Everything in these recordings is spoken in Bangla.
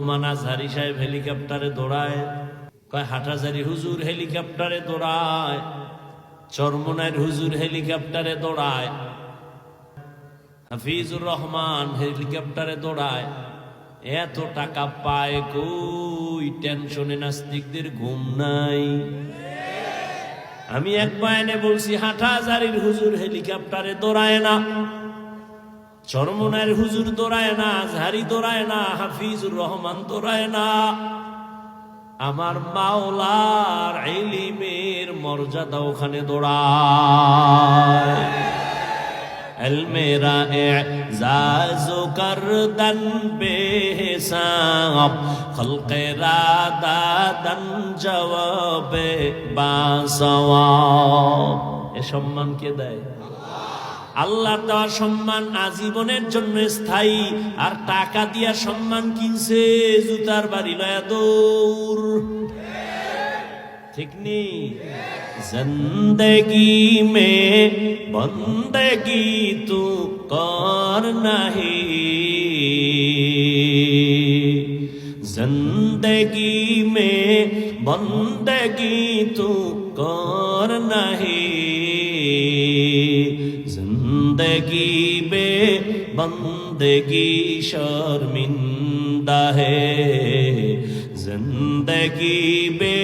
মানাজহারি সাহেব হেলিকপ্টারে দৌড়ায়, কয় হাটহাজারী হুজুর হেলিকপ্টারে দৌড়ায়, চরমনাইর হুজুর হেলিকপ্টারে দৌড়ায়, হাফিজুর রহমান হেলিকপ্টারে দৌড়ায়। এত টাকা পায় কই? টেনশনে নাস্তিকদের ঘুম নাই। আমি এক বয়ানে বলছি হাটহাজারীর হুজুর হেলিকপ্টারে দৌড়ায় না, চরমনাইর হুজুর দৌড়ায় না, আজহারি দৌড়ায় না, হাফিজুর রহমান দৌড়ায় না। আমার মাওলার ইলমের মর্যাদা ওখানে দৌড়ায়। মেরা এজাজু করদন বেহিসাব, খলকে রাদাদন জওয়াবে বাসওয়াব। এ সম্মান কে দেয়? আল্লাহর দেওয়া সম্মান আজীবনের জন্য স্থায়ী। আর টাকা দিয়া সম্মান কিনছে, জুতার বাড়ি লয়া দৌড়। ঠিক নেই? জিন্দগি মে বন্দগি তু কর নাহি, জিন্দগি মে বন্দগি তু কর নাহি, जिंदगी बे बंदगी शर्मिंदा है, जिंदगी बे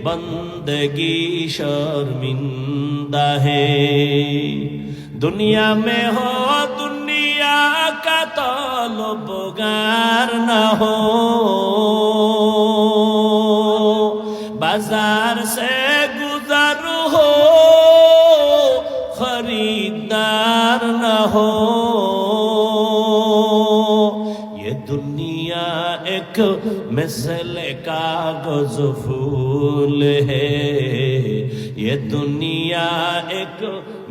बंदगी शर्मिंदा है। दुनिया में हो दुनिया का तलबगार न हो, बाजार से गुजर हो खरीदार न हो। ये दुनिया एक मिसल कागज फूल है, ये दुनिया एक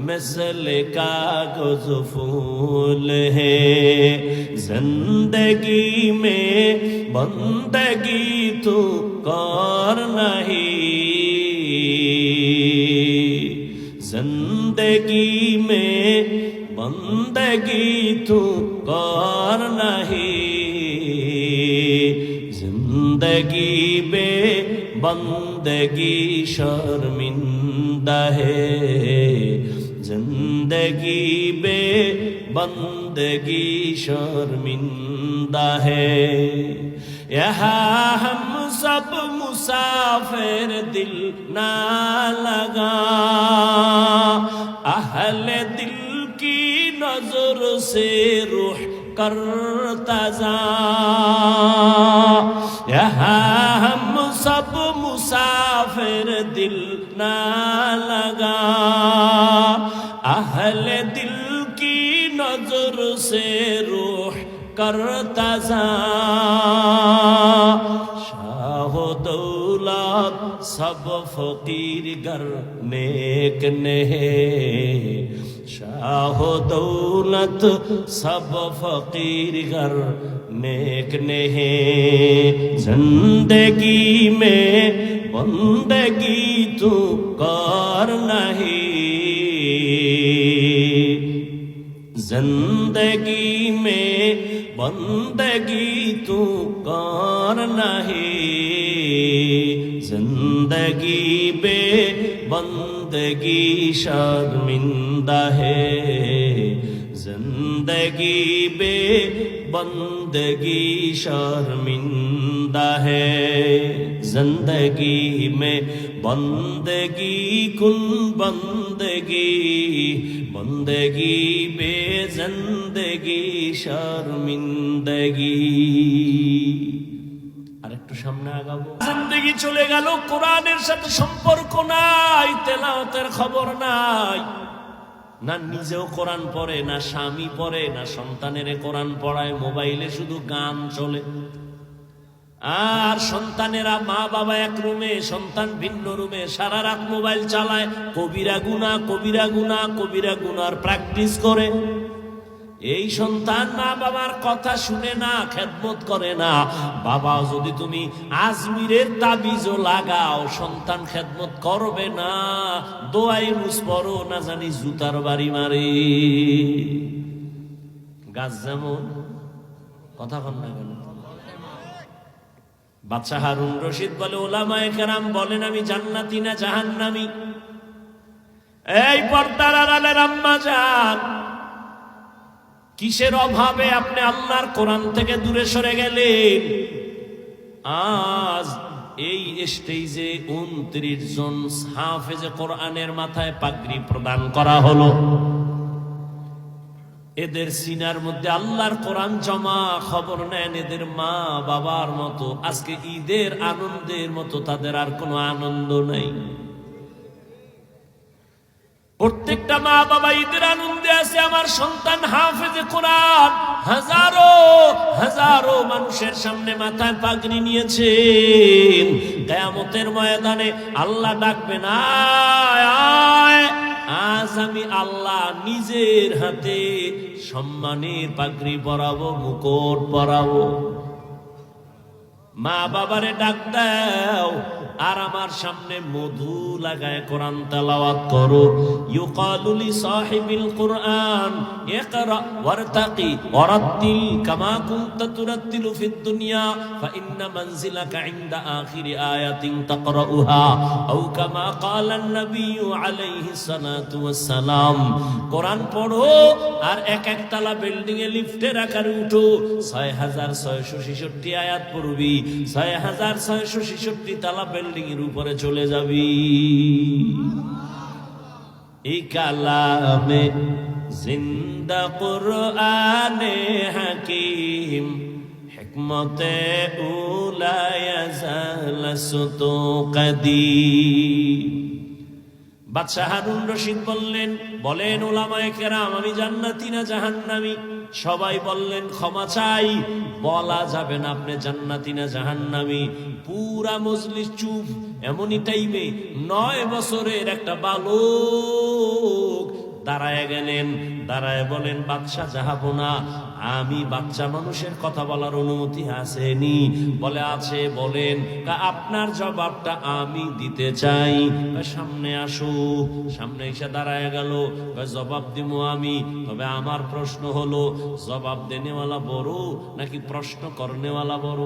मिसल कागज फूल है। जिंदगी में बंदगी तू कर नहीं, जिंदगी में बंदगी तू कर नहीं, जिंदगी बे बंदगी शर्मिंदा है, जिंदगी बे बंदगी शर्मिंदा है। यहाँ हम सब मुसाफिर दिल ना लगा, अहले दिल की नजर से रूह करता जा। यहाँ हम सब मुसाफिर दिल ना लगा, अहले दिल की नजर से रूह करता जा। शाह दौलत सब फकीर घर नेक नेहे, शाह दौलत सब फकीर घर नेक नेहे। जिंदगी में बंदगी तू कर नहीं, जिंदगी में बंदगी तू कर नहीं, जिंदगी बे बंदगी शर्मिंदा है, जिंदगी बे बंदगी शर्मिंदा है। जिंदगी में बंदगी कुन बंदगी, बंदगी बे जिंदगी शर्मिंदगी। আরেকটু সামনে আগাবো। জিন্দেগি চলে গেল, কোরআনের সাথে সম্পর্ক নাই, তেলাওয়াতের খবর নাই, না নিজেও কোরআন পড়ে, না স্বামী পড়ে, না সন্তানের কোরআন পড়ায়। মোবাইলে শুধু গান চলে। আর সন্তানেরা, মা বাবা এক রুমে, সন্তান ভিন্ন রুমে, সারা রাত মোবাইল চালায়। কবিরা গুনাহ, কবিরা গুনাহ, কবিরা গুনার প্র্যাকটিস করে। এই সন্তান মা বাবার কথা শুনে না, খেদমত করে না। বাবা যদি তুমি আজমিরের তাবিজও লাগাও, সন্তান খেদমত করবে না। দোয়াই মুস পড়ো, না জানি জুতার বাড়ি মারে। গাছ যেমন কথা কন না কেন, বাদশা হারুন রশিদ বলে, ওলামায়ে কেরাম বলেন আমি জান্নাতি না জাহান্নামী? এই পর্দার আড়ালের আম্মা জান, কিসের অভাবে আপনি আল্লাহর কোরআন থেকে দূরে সরে গেলেন? আজ এই স্টেজে 29 জন হাফেজে কোরআনের মাথায় পাগড়ি প্রদান করা হলো। এদের সিনার মধ্যে আল্লাহর কোরআন জমা, খবর নেন এদের মা বাবার মতো আজকে ঈদের আনন্দের মতো তাদের আর কোনো আনন্দ নাই। প্রত্যেকটা মা বাবা ঈদের আনন্দে আছে, আমার সন্তান হাফেজে কোরআন। হাজারো হাজারো মানুষের সামনে মাথায় পাগড়ি নিয়েছেন। কিয়ামতের ময়দানে আল্লাহ ডাকবেন, আয় আয়, আজ আমি আল্লাহ নিজের হাতে সম্মানের পাগড়ি পরাবো, মুকুট পরাবো। মা বাবারে ডাক দাও আর আমার সামনে মধু লাগায় কোরআন তেলাওয়াত করো। ইউকালু লি সাহিবিল কুরআন ইকরা ওয়ারতাকি ওয়ারাত্তিল কামা কুনতা তুরাত্তিলু ফিদ দুনিয়া ফা ইন্না মানজিলাকা ইনদা আখিরি আয়াতিন তাকরাউহা আও কামা ক্বালা আন-নাবিয়্যু আলাইহিস সালাতু ওয়াস সালাম। কোরআন পড়ো আর এক এক তালা বিল্ডিং এ লিফটের আকারে উঠো। 6666 আয়াত পড়বি, 6666 তালা বিল্ডিং এর উপরে চলে যাবি। এই কালামে জিন্দা কুরআনে হাকিম হিকমতে উলা ইয়াজালাসতু কাদিম। বাদশা হারুন রশিদ বললেন, বলেন ওলামায়ে কেরাম আমি জান্নাতি না জাহান্নামী? সবাই বললেন ক্ষমা চাই, বলা যাবে না আপনি জান্নাতি না জাহান্নামী। পুরা মজলিস চুপ। এমনই টাইমে 9 বছরের একটা বালক দাঁড়ায় গেলেন, দাঁড়ায় বলেন, বাদশা যাহাবো না, আমি বাচ্চা মানুষের কথা বলার অনুমতি আসেনি? বলে আছে। বলেন, আপনার জবাবটা আমি দিতে চাই। সামনে আসো। সামনে এসে দাঁড়ায় গেল। জবাব দিব আমি, তবে আমার প্রশ্ন হলো জবাব দেনেওয়ালা বড় নাকি প্রশ্ন করনেওয়ালা বড়?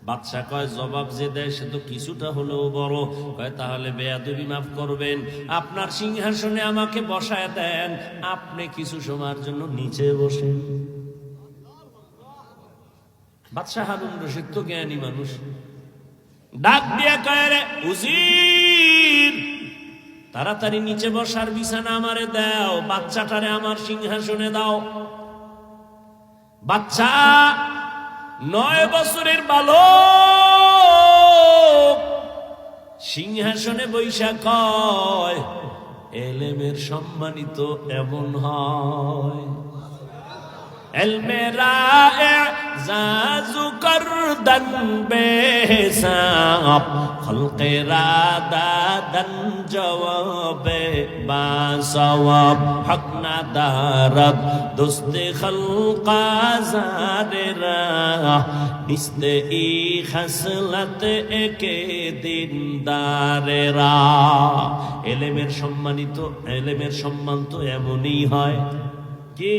বাদশা কয়, জবাব যে দেয় সে তো কিছুটা হলেও বড়। কয় তাহলে বেয়াদবি মাফ করবেন, আপনার সিংহাসনে আমাকে বসায় দেন, আপনি কিছু সময়ের জন্য নিচে বসেন। বাদশা হারুন রশিদ তো জ্ঞানী মানুষ, ডাক দিয়ে কয়, রে উজির, তাড়াতাড়ি নিচে বসার বিছানা আমারে দাও, বাচ্চাটারে আমার সিংহাসনে দাও। বাচ্চা 9 বছরের বালক সিংহাসনে বৈশা কয়, এলেমের সম্মানিত এমন হয়। এলমেরা এজাজু করদন বেহিসাব, খলকেরা দাদন জওয়াবে বাসওয়াব, হক না দারদ দোস্তে খলকা জারেরা, নিস্তে ই খাসলত একে দিনদারেরা। এলেমের সম্মান তো এমনই হয়। কি